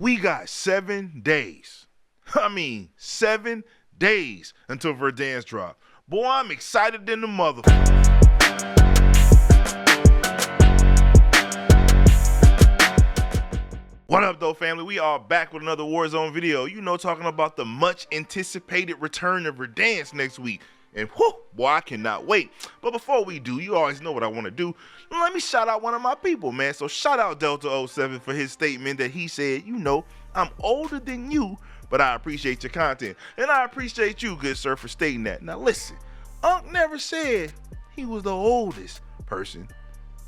We got 7 days. I mean, 7 days until Verdansk drop. Boy, I'm excited than the motherfucker. What up, though, family? We are back with another Warzone video. You know, talking about the much anticipated return of Verdansk next week. And whew, boy, I cannot wait. But before we do, you always know what I want to do. Let me shout out one of my people, man. So shout out Delta07 for his statement that he said, you know, I'm older than you, but I appreciate your content. And I appreciate you, good sir, for stating that. Now listen, Unc never said he was the oldest person,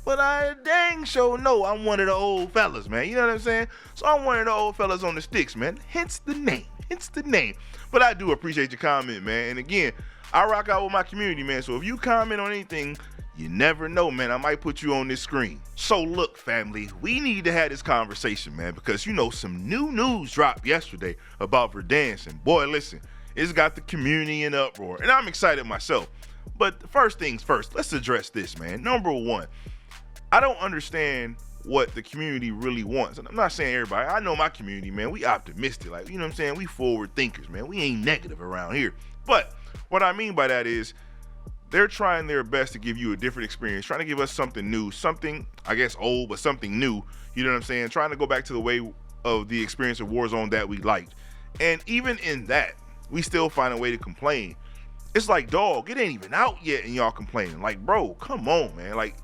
but I dang sure know I'm one of the old fellas, man. You know what I'm saying? So I'm one of the old fellas on the sticks, man. Hence the name. But I do appreciate your comment, man. And again, I rock out with my community, man. So if you comment on anything, you never know, man. I might put you on this screen. So look, family, we need to have this conversation, man, because, you know, some new news dropped yesterday about Verdansk. And boy, listen, it's got the community in uproar. And I'm excited myself. But first things first, let's address this, man. Number one, I don't understand what the community really wants. And I'm not saying everybody. I know my community, man. We optimistic. Like, you know what I'm saying? We forward thinkers, man. We ain't negative around here. But what I mean by that is they're trying their best to give you a different experience, trying to give us something new, something, I guess, old, but something new. You know what I'm saying? Trying to go back to the way of the experience of Warzone that we liked. And even in that, we still find a way to complain. It's like, dog, it ain't even out yet and y'all complaining. Like, bro, come on, man. Like,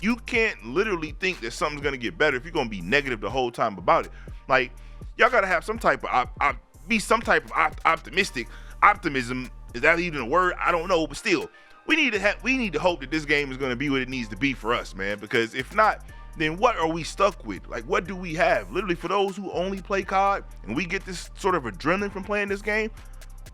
you can't literally think that something's going to get better if you're going to be negative the whole time about it. Like, y'all got to have some type of, optimism. Is that even a word? I don't know, but still, we need to hope that this game is going to be what it needs to be for us, man, because if not, then what are we stuck with? Like, what do we have? Literally, for those who only play COD and we get this sort of adrenaline from playing this game,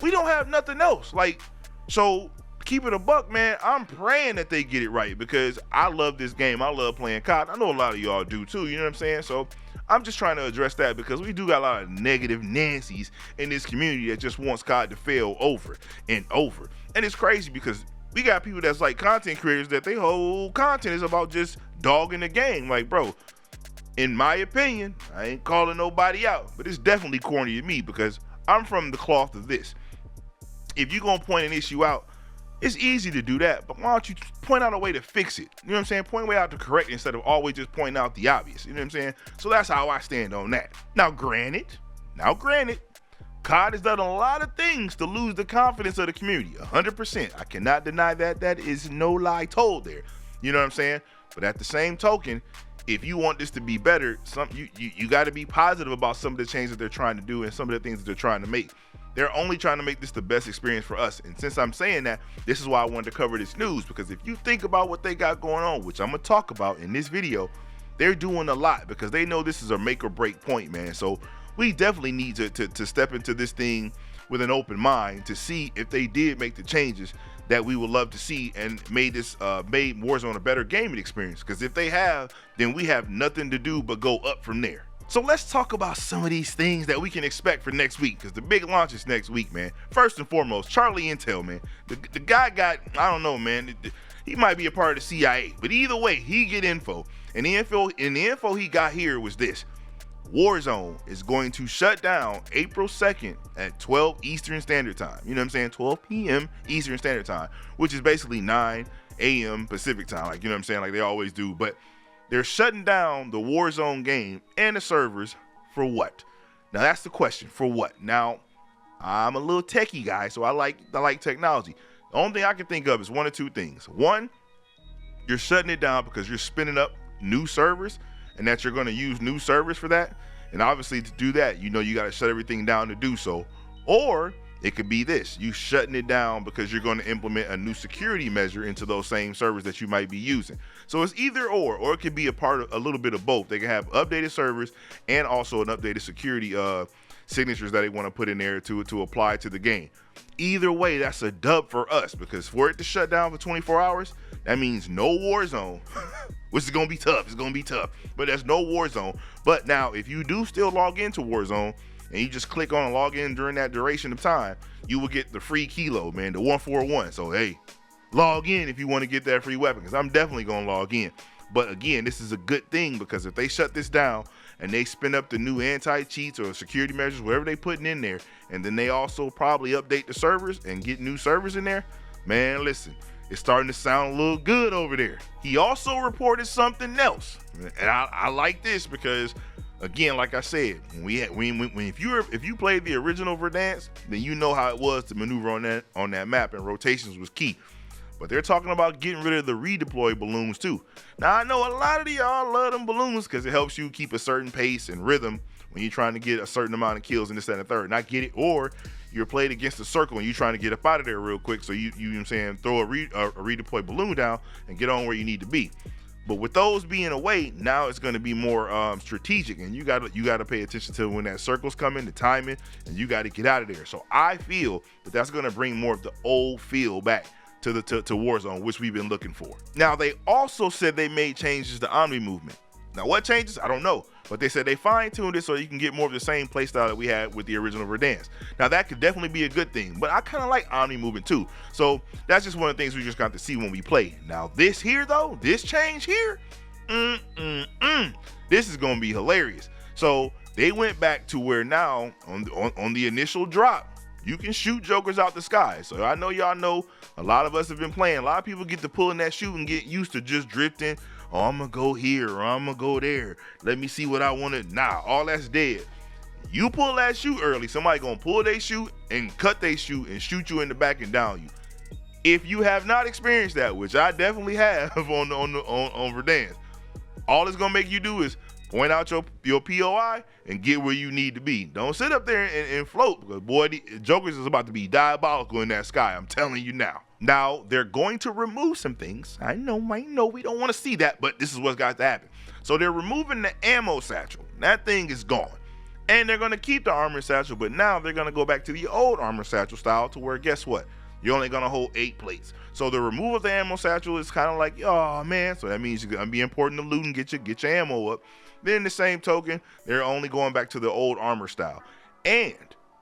we don't have nothing else. Like, so keep it a buck, man. I'm praying that they get it right because I love this game. I love playing COD. I know a lot of y'all do too, you know what I'm saying? So I'm just trying to address that because we do got a lot of negative Nancy's in this community that just wants COD to fail over and over. And it's crazy because we got people that's like content creators that their whole content is about just dogging the game. Like, bro, in my opinion, I ain't calling nobody out, but it's definitely corny to me because I'm from the cloth of this. If you're going to point an issue out, it's easy to do that, but why don't you point out a way to fix it? You know what I'm saying? Point a way out to correct it instead of always just pointing out the obvious. You know what I'm saying? So that's how I stand on that. Now, granted, COD has done a lot of things to lose the confidence of the community. 100%. I cannot deny that. That is no lie told there. You know what I'm saying? But at the same token, if you want this to be better, you got to be positive about some of the changes that they're trying to do and some of the things that they're trying to make. They're only trying to make this the best experience for us. And since I'm saying that, this is why I wanted to cover this news, because if you think about what they got going on, which I'm going to talk about in this video, they're doing a lot because they know this is a make or break point, man. So we definitely need to step into this thing with an open mind to see if they did make the changes that we would love to see and made Warzone a better gaming experience. Because if they have, then we have nothing to do but go up from there. So let's talk about some of these things that we can expect for next week, because the big launch is next week, man. First and foremost, Charlie Intel, man. The guy got, I don't know, man. He might be a part of the CIA, but either way, he get info. And the info he got here was this. Warzone is going to shut down April 2nd at 12 Eastern Standard Time. You know what I'm saying? 12 p.m. Eastern Standard Time, which is basically 9 a.m. Pacific Time. Like, you know what I'm saying? Like they always do. But they're shutting down the Warzone game and the servers for what? Now, that's the question. For what? Now, I'm a little techie guy, so I like technology. The only thing I can think of is one or two things. One, you're shutting it down because you're spinning up new servers and that you're going to use new servers for that. And obviously to do that, you know, you got to shut everything down to do so. Or it could be this, you shutting it down because you're going to implement a new security measure into those same servers that you might be using. So it's either or it could be a little bit of both. They can have updated servers and also an updated security signatures that they want to put in there to apply to the game. Either way, that's a dub for us, because for it to shut down for 24 hours, that means no Warzone, which is going to be tough. It's going to be tough, but there's no Warzone. But now, if you do still log into Warzone and you just click on log in during that duration of time, you will get the free kilo, man, the 141. So, hey, log in if you want to get that free weapon, because I'm definitely going to log in. But again, this is a good thing, because if they shut this down and they spin up the new anti-cheats or security measures, whatever they putting in there, and then they also probably update the servers and get new servers in there, man, listen, it's starting to sound a little good over there. He also reported something else, and I like this because, again, like I said, if you played the original Verdansk, then you know how it was to maneuver on that map, and rotations was key. But they're talking about getting rid of the redeploy balloons too. Now, I know a lot of y'all love them balloons because it helps you keep a certain pace and rhythm when you're trying to get a certain amount of kills in this and the third. Not get it, or you're played against a circle and you're trying to get up out of there real quick. So you know what I'm saying, throw a redeploy balloon down and get on where you need to be. But with those being away, now it's going to be more strategic, and you got to pay attention to when that circle's coming, the timing, and you got to get out of there. So I feel that that's going to bring more of the old feel back to Warzone, which we've been looking for. Now, they also said they made changes to Omni movement. Now, what changes? I don't know, but they said they fine-tuned it so you can get more of the same playstyle that we had with the original Verdansk. Now, that could definitely be a good thing, but I kind of like Omni movement too. So that's just one of the things we just got to see when we play. Now, this here though, this change here, this is gonna be hilarious. So they went back to where now on the initial drop, you can shoot jokers out the sky. So I know y'all know a lot of us have been playing. A lot of people get to pulling that shoot and get used to just drifting. Oh, I'm gonna go here or I'm gonna go there. Let me see what I want to. Nah, all that's dead. You pull that shoot early, somebody gonna pull they shoot and cut they shoot and shoot you in the back and down you. If you have not experienced that, which I definitely have on Verdansk, all it's gonna make you do is point out your POI and get where you need to be. Don't sit up there and float, because boy, the jokers is about to be diabolical in that sky. I'm telling you now. Now, they're going to remove some things. I know, we don't want to see that, but this is what's got to happen. So they're removing the ammo satchel. That thing is gone. And they're going to keep the armor satchel, but now they're going to go back to the old armor satchel style to where, guess what? You're only going to hold 8 plates. So the removal of the ammo satchel is kind of like, oh man, so that means you're going to be important to loot and get your ammo up. Then the same token, they're only going back to the old armor style. And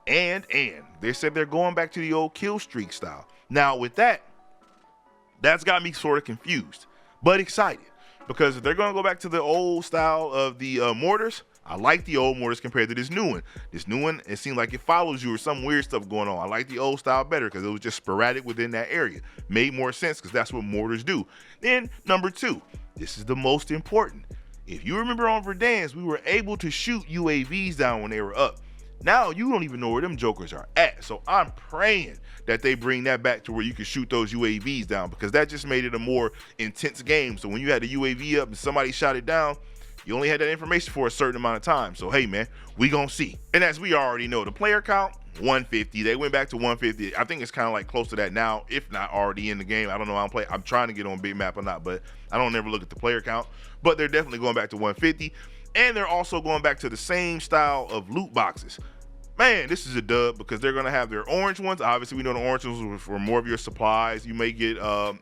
they said they're going back to the old kill streak style. Now with that's got me sort of confused, but excited, because if they're going to go back to the old style of the mortars, I like the old mortars compared to this new one. This new one, it seemed like it follows you or some weird stuff going on. I like the old style better because it was just sporadic within that area. Made more sense because that's what mortars do. Then number 2, this is the most important. If you remember on Verdansk, we were able to shoot UAVs down when they were up. Now you don't even know where them jokers are at. So I'm praying that they bring that back to where you can shoot those UAVs down, because that just made it a more intense game. So when you had the UAV up and somebody shot it down, you only had that information for a certain amount of time. So hey man, we gonna see. And as we already know, the player count, 150. They went back to 150. I think it's kind of like close to that now, if not already in the game. I don't know how I'm trying to get on big map or not, but I don't ever look at the player count. But they're definitely going back to 150. And they're also going back to the same style of loot boxes. Man, this is a dub, because they're going to have their orange ones. Obviously, we know the orange ones were for more of your supplies. You may get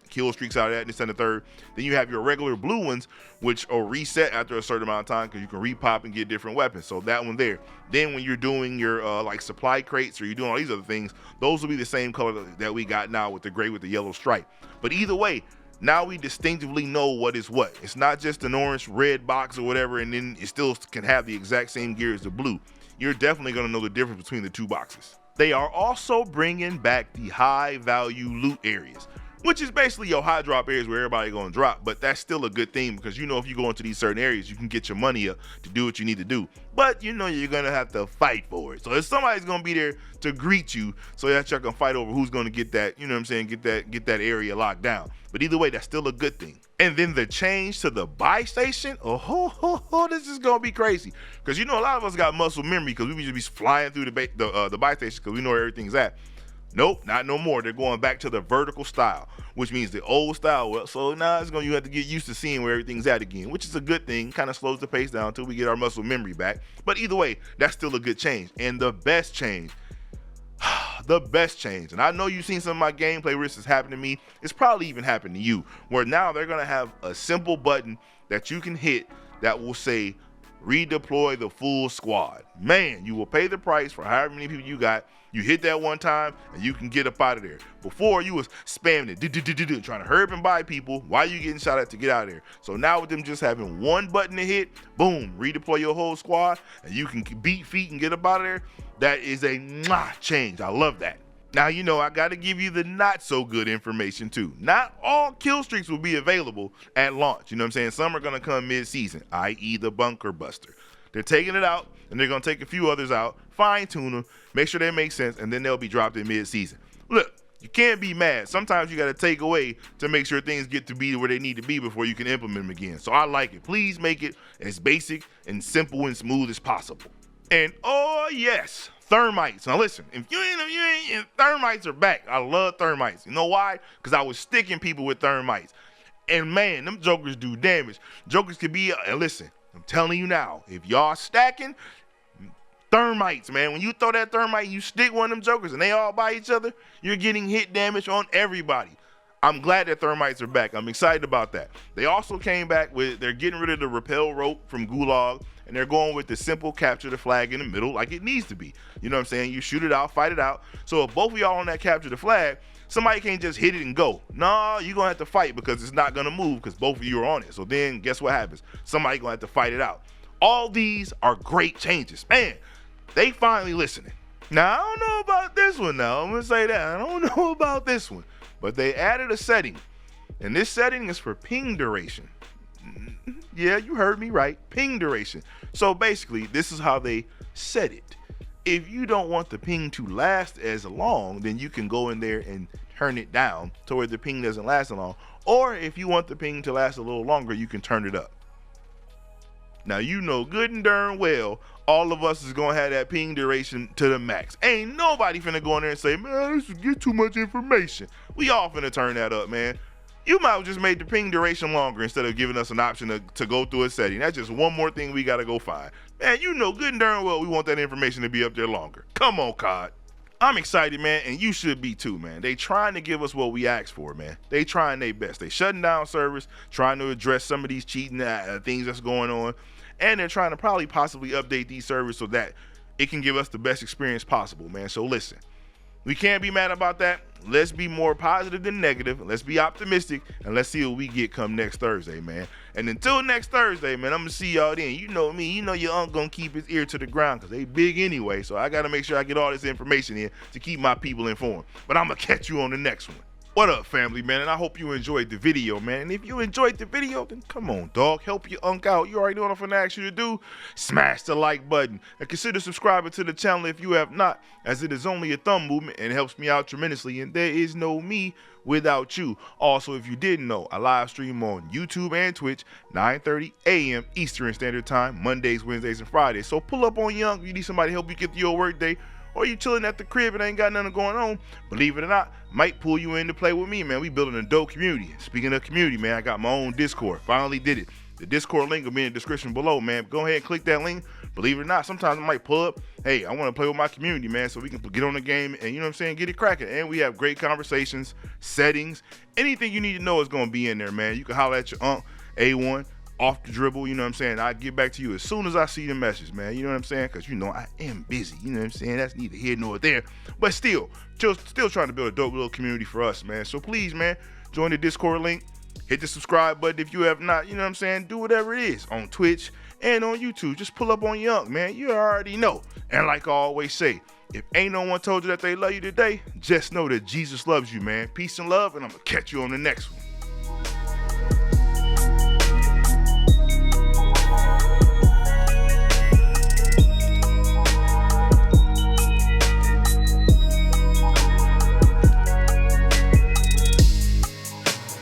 kill streaks out of that, and this and the third. Then you have your regular blue ones, which are reset after a certain amount of time, because you can repop and get different weapons. So that one there. Then when you're doing your like supply crates, or you're doing all these other things, those will be the same color that we got now with the gray with the yellow stripe. But either way, now we distinctively know what is what. It's not just an orange red box or whatever, and then it still can have the exact same gear as the blue. You're definitely going to know the difference between the two boxes. They are also bringing back the high value loot areas, which is basically your high drop areas where everybody going to drop. But that's still a good thing, because you know if you go into these certain areas, you can get your money up to do what you need to do. But you know you're going to have to fight for it. So if somebody's going to be there to greet you, so that y'all can fight over who's going to get that, you know what I'm saying, get that area locked down. But either way, that's still a good thing. And then the change to the buy station, this is going to be crazy. Because you know a lot of us got muscle memory, because we just be flying through the buy station because we know where everything's at. Nope, not no more. They're going back to the vertical style, which means the old style. Well, so now you have to get used to seeing where everything's at again, which is a good thing. Kind of slows the pace down until we get our muscle memory back. But either way, that's still a good change. And the best change, and I know you've seen some of my gameplay where this has happened to me. It's probably even happened to you, where now they're going to have a simple button that you can hit that will say redeploy the full squad. Man, you will pay the price for however many people you got. You hit that one time and you can get up out of there. Before, you was spamming it, trying to hurry up and buy people while you getting shot at to get out of there. So now with them just having one button to hit, boom, redeploy your whole squad and you can beat feet and get up out of there. That is a change. I love that. Now, you know, I got to give you the not so good information too. Not all kill streaks will be available at launch. You know what I'm saying? Some are going to come mid-season, i.e. the Bunker Buster. They're taking it out, and they're going to take a few others out, fine-tune them, make sure they make sense, and then they'll be dropped in mid-season. Look, you can't be mad. Sometimes you got to take away to make sure things get to be where they need to be before you can implement them again. So I like it. Please make it as basic and simple and smooth as possible. And oh, yes, thermites. Now listen, if you ain't, thermites are back. I love thermites. You know why? Because I was sticking people with thermites. And man, them jokers do damage. Jokers could be, and listen, I'm telling you now, if y'all stacking, thermites, man. When you throw that thermite, you stick one of them jokers and they all by each other, you're getting hit damage on everybody. I'm glad that thermites are back. I'm excited about that. They also came back with, they're getting rid of the rappel rope from Gulag, and they're going with the simple capture the flag in the middle like it needs to be. You know what I'm saying? You shoot it out, fight it out. So if both of y'all on that capture the flag, somebody can't just hit it and go. No, you're going to have to fight because it's not going to move because both of you are on it. So then guess what happens? Somebody going to have to fight it out. All these are great changes. Man, they finally listening. Now, I don't know about this one now. I'm going to say that. I don't know about this one. But they added a setting. And this setting is for ping duration. Yeah, you heard me right. Ping duration. So basically, this is how they set it. If you don't want the ping to last as long, then you can go in there and turn it down to where the ping doesn't last as long. Or if you want the ping to last a little longer, you can turn it up. Now, you know good and darn well, all of us is going to have that ping duration to the max. Ain't nobody finna go in there and say, man, this is get too much information. We all finna turn that up, man. You might have just made the ping duration longer instead of giving us an option to go through a setting. That's just one more thing we got to go find. Man, you know good and darn well we want that information to be up there longer. Come on, COD. I'm excited, man, and you should be too, man. They trying to give us what we asked for, man. They trying their best. They shutting down servers, trying to address some of these cheating things that's going on, and they're trying to probably possibly update these servers so that it can give us the best experience possible, man. So listen, we can't be mad about that. Let's be more positive than negative. Let's be optimistic, and let's see what we get come next Thursday, man. And until next Thursday, man, I'm going to see y'all then. You know me. You know your uncle going to keep his ear to the ground because they big anyway. So I got to make sure I get all this information in to keep my people informed. But I'm going to catch you on the next one. What up, family, man? And I hope you enjoyed the video, man. And if you enjoyed the video, then come on, dog. Help your unk out. You already know what I'm finna ask you to do. Smash the like button. And consider subscribing to the channel if you have not, as it is only a thumb movement and it helps me out tremendously. And there is no me without you. Also, if you didn't know, I live stream on YouTube and Twitch, 9:30 a.m. Eastern Standard Time, Mondays, Wednesdays, and Fridays. So pull up on your unk if you need somebody to help you get through your work day, or you chilling at the crib and ain't got nothing going on, believe it or not, might pull you in to play with me, man. We building a dope community. Speaking of community, man, I got my own Discord. Finally did it. The Discord link will be in the description below, man. Go ahead and click that link. Believe it or not, sometimes I might pull up, hey, I want to play with my community, man, so we can get on the game and, you know what I'm saying, get it cracking. And we have great conversations, settings, anything you need to know is going to be in there, man. You can holler at your unk, A1, off the dribble, you know what I'm saying? I'll get back to you as soon as I see the message, man. You know what I'm saying? Because, you know, I am busy. You know what I'm saying? That's neither here nor there. But still trying to build a dope little community for us, man. So please, man, join the Discord link. Hit the subscribe button if you have not. You know what I'm saying? Do whatever it is on Twitch and on YouTube. Just pull up on Young, man. You already know. And like I always say, if ain't no one told you that they love you today, just know that Jesus loves you, man. Peace and love, and I'm going to catch you on the next one.